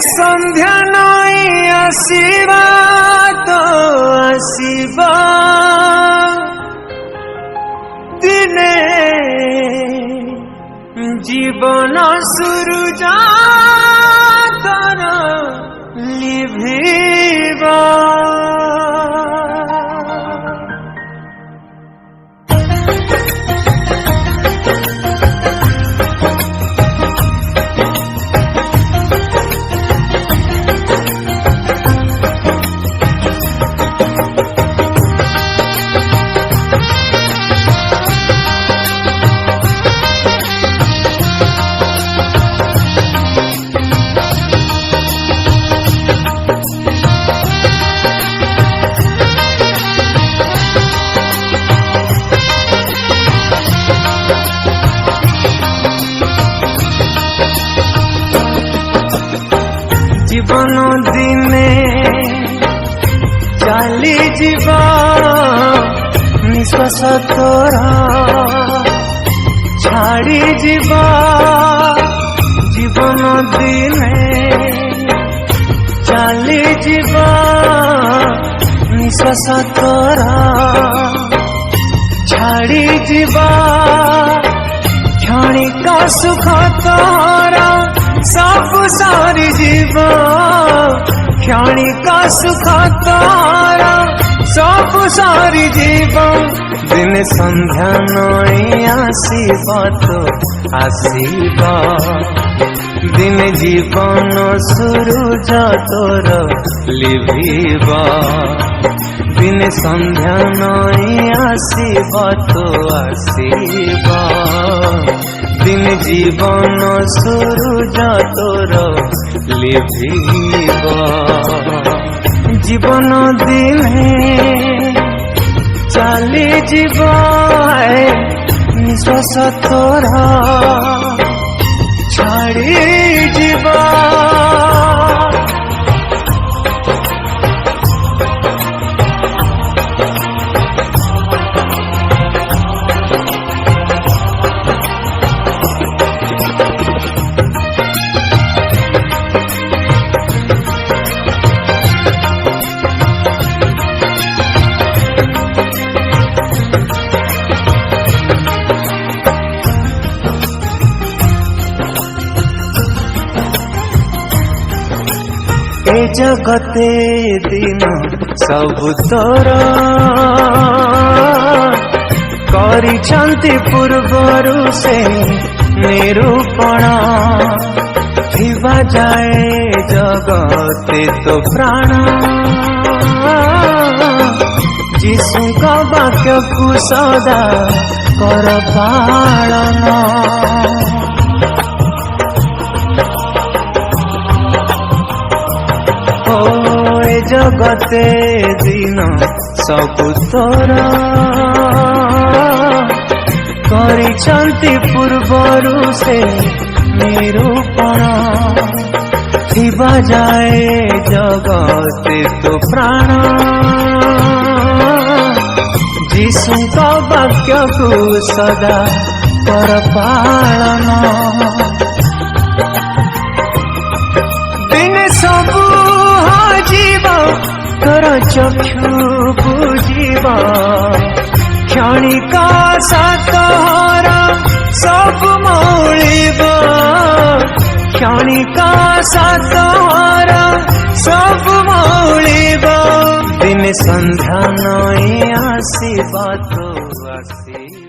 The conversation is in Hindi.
संध्या नई आसीबा तो आसीबा दिने जीवन सुरुजा तर लिभिबा। जीवन दिने चाली जीवा निश्वास तोरा छाड़ी जीवा। जीवन दिने चाली जीवा निश्वास तोरा छाड़ी जीवा। क्षणिका सुख तोरा सब सारी जीव क्षणिका सुख तारा सब सारी जीव। दिन संध्या नई आसीबा तो आसीबा दिन जीवन सुरुज तोर लिभिबा। दिन संध्या नई आसीबा तो आसीबा दिन जीवन सुरुज तोर लिभिबा। जीवन दिने चाली जीवा निश्वास तोरा छाड़ी जीवा। ए जगते दिन सब तोर करिछंती पूर्वरु से निरूपण। थिबा जाए जगते तो प्राण जीशुका वाक्य को सदा कर पालन। जगते दिन सब तोर करिछंती पूर्वरु से निरूपण। थिबा जाए जगते तो प्राण जीशुका वाक्य को सदा कर पालन। दिन सबू तोर चक्षु बुझिबा। क्षणिका सातहरा सब मौलिबा। क्षणिका सातहरा सब मौलिबा। दिन संध्या नई आसीबा तो आसीबा।